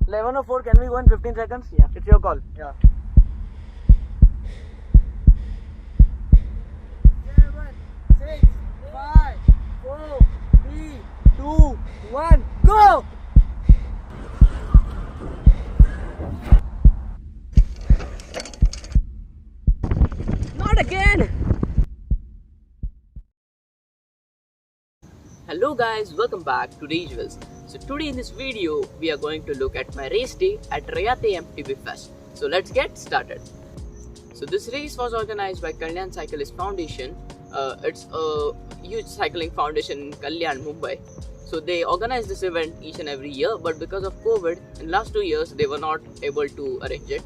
11:04. Can we go in 15 seconds? Yeah. It's your call. Yeah. 7, 6, 5, 4, 3, 2, 1, go! Not again! Hello guys, welcome back to RageWheels. So today in this video, we are going to look at my race day at Rayate MTB Fest. So let's get started. So this race was organized by Kalyan Cyclist Foundation. It's a huge cycling foundation in Kalyan, Mumbai. So they organize this event each and every year, but because of COVID, in last 2 years, they were not able to arrange it.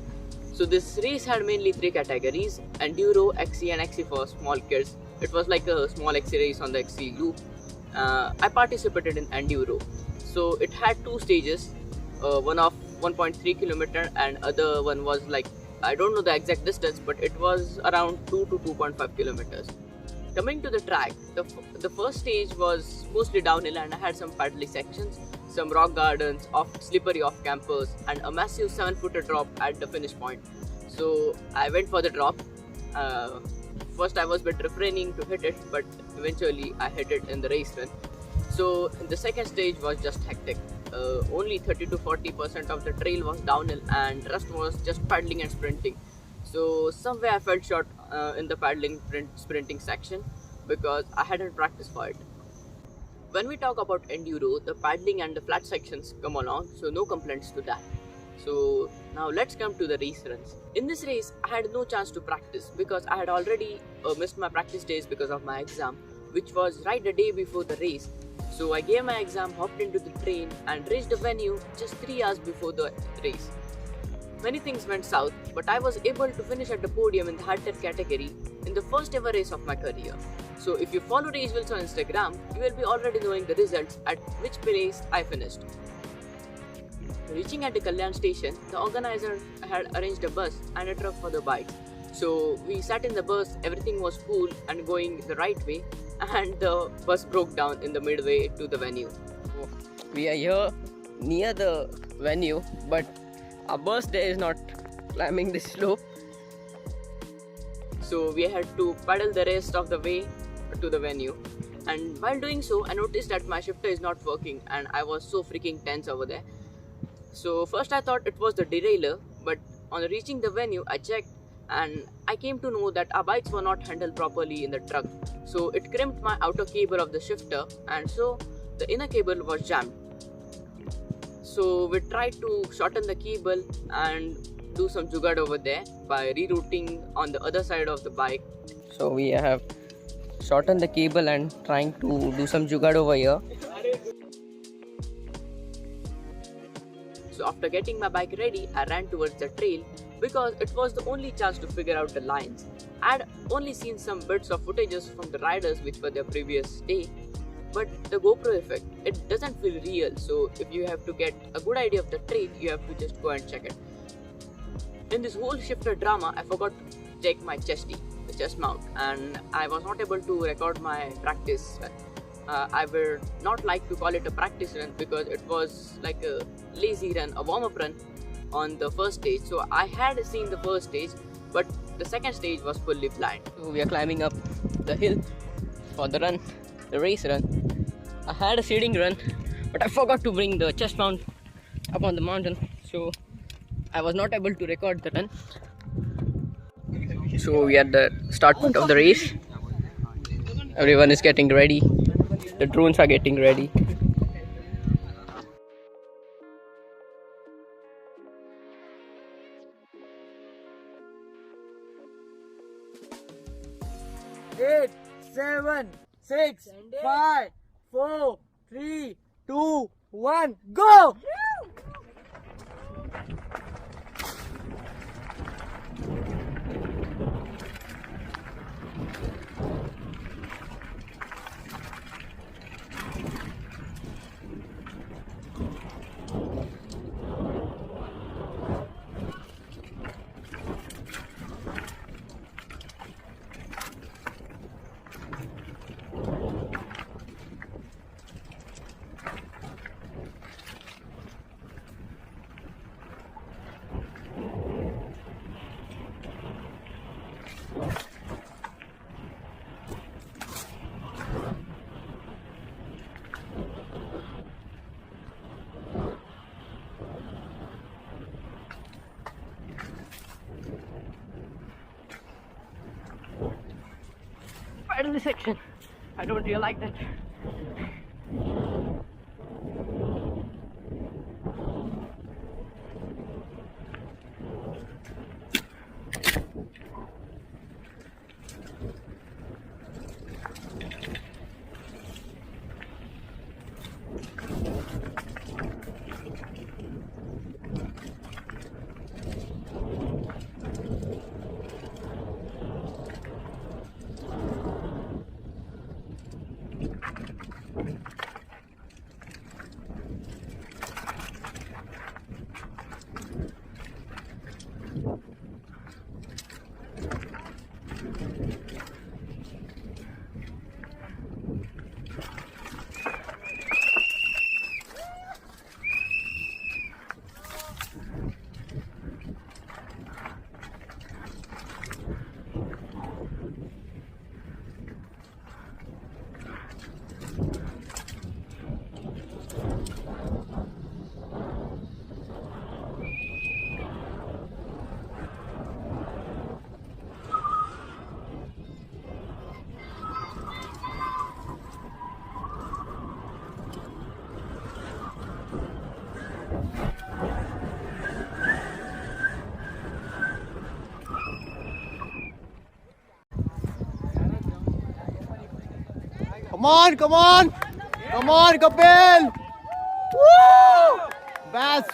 So this race had mainly 3 categories: Enduro, XC and XC for small kids. It was like a small XC race on the XC loop. I participated in Enduro. So it had 2 stages, one of 1.3 kilometer and other one was like, I don't know the exact distance, but it was around 2 to 2.5 kilometers. Coming to the track, the first stage was mostly downhill and I had some paddling sections, some rock gardens, slippery off campers and a massive 7-footer drop at the finish point. So I went for the drop. First I was a bit refraining to hit it, but eventually I hit it in the race run. So the second stage was just hectic. Only 30 to 40% of the trail was downhill and the rest was just paddling and sprinting. So somewhere I felt short in the paddling sprinting section because I hadn't practiced for it. When we talk about enduro, the paddling and the flat sections come along, so no complaints to that. So now let's come to the race runs. In this race, I had no chance to practice because I had already missed my practice days because of my exam, which was right the day before the race. So I gave my exam, hopped into the train and reached the venue just 3 hours before the race. Many things went south, but I was able to finish at the podium in the hardtail category in the first ever race of my career. So if you follow RageWheels on Instagram, you will be already knowing the results at which place I finished. Reaching at the Kalyan station, the organizer had arranged a bus and a truck for the bikes. So we sat in the bus, everything was cool and going the right way, and the bus broke down in the midway to the venue. We are here near the venue, but our bus there is not climbing this slope. So we had to paddle the rest of the way to the venue. And while doing so, I noticed that my shifter is not working and I was so freaking tense over there. So first I thought it was the derailleur, but on reaching the venue I checked and I came to know that our bikes were not handled properly in the truck. So it crimped my outer cable of the shifter and so the inner cable was jammed. So we tried to shorten the cable and do some jugaad over there by rerouting on the other side of the bike. So we have shortened the cable and trying to do some jugaad over here. So after getting my bike ready, I ran towards the trail because it was the only chance to figure out the lines. I had only seen some bits of footages from the riders which were their previous day, but the GoPro effect, it doesn't feel real. So if you have to get a good idea of the trail, you have to just go and check it. In this whole shifter drama, I forgot to check my chesty, the chest mount, and I was not able to record my practice run. I would not like to call it a practice run because it was like a lazy run, a warm-up run on the first stage. So I had seen the first stage, but the second stage was fully blind. So we are climbing up the hill for the run, the race run. I had a seeding run, but I forgot to bring the chest mount up on the mountain, so I was not able to record the run. So we are at the start point of the race. Everyone is getting ready. The drones are getting ready. Eight, 7, 6, 5, 4, 3, 2, 1, go! in this section. I don't really like that. Come on, come on! Come on, Kapil! Woo! Best!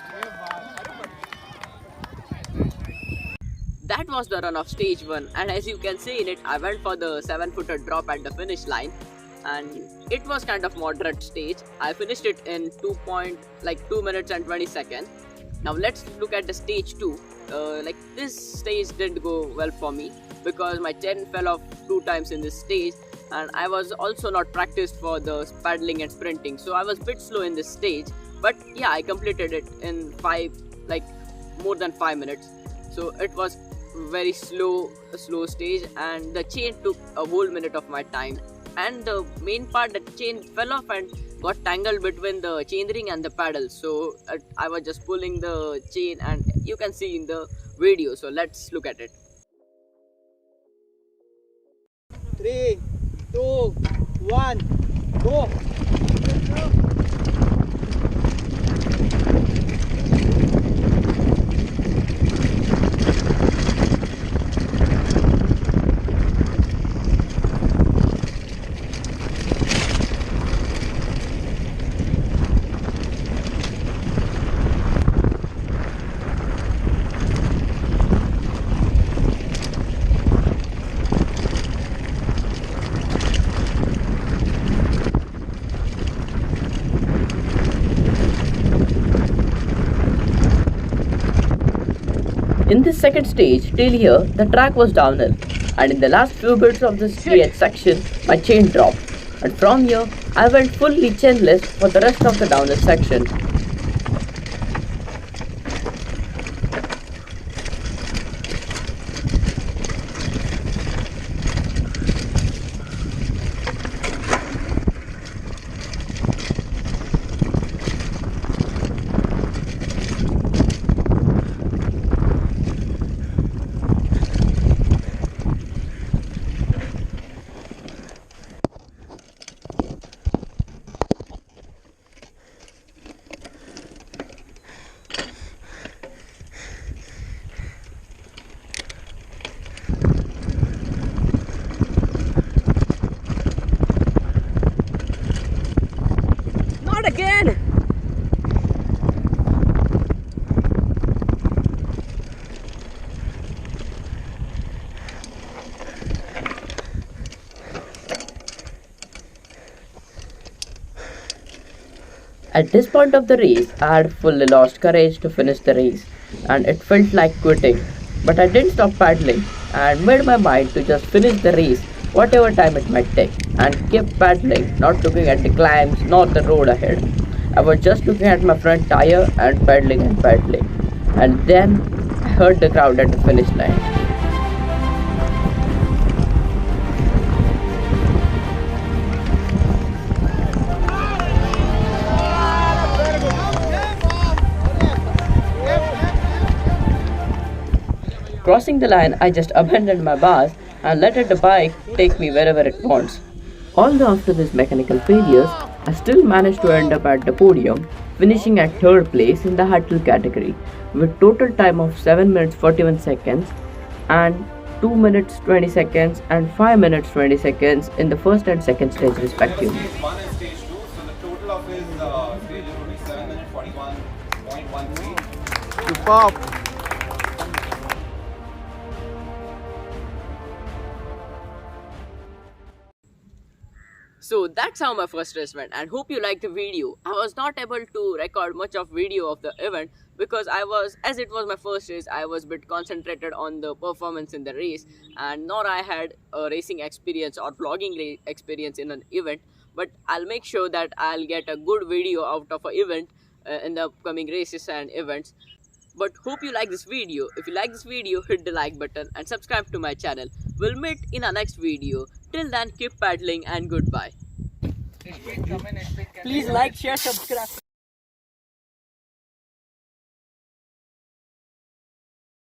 That was the run of stage 1, and as you can see in it, I went for the 7-footer drop at the finish line, and it was kind of moderate stage. I finished it in 2 minutes and 20 seconds. Now let's look at the stage 2. This stage didn't go well for me because my chain fell off 2 times in this stage, and I was also not practiced for the paddling and sprinting, so I was a bit slow in this stage. But yeah, I completed it in more than 5 minutes. So it was very slow stage, and the chain took a whole minute of my time. And the main part, the chain fell off and got tangled between the chain ring and the paddle. So I was just pulling the chain, and you can see in the video. So let's look at it. 3, 2, 1, go! In this second stage, till here, the track was downhill, and in the last few bits of this straight section, my chain dropped, and from here, I went fully chainless for the rest of the downhill section. Again! At this point of the race, I had fully lost courage to finish the race, and it felt like quitting. But I didn't stop paddling and made my mind to just finish the race, whatever time it might take, and kept paddling, not looking at the climbs nor the road ahead. I was just looking at my front tire and paddling. And then I heard the crowd at the finish line. Crossing the line, I just abandoned my bars and let the bike take me wherever it wants. Although after these mechanical failures, I still managed to end up at the podium, finishing at third place in the hurdle category with total time of 7 minutes 41 seconds and 2 minutes 20 seconds and 5 minutes 20 seconds in the first and second stage respectively. Stage 1 and stage 2, so the total of his stages would be 7 minutes 41.13. Superb. So that's how my first race went, and hope you liked the video. I was not able to record much of video of the event because as it was my first race, I was a bit concentrated on the performance in the race, and nor I had a racing experience or vlogging experience in an event. But I'll make sure that I'll get a good video out of an event in the upcoming races and events. But hope you like this video. If you like this video, hit the like button and subscribe to my channel. We'll meet in our next video. Till then, keep paddling and goodbye. Please like, share, subscribe.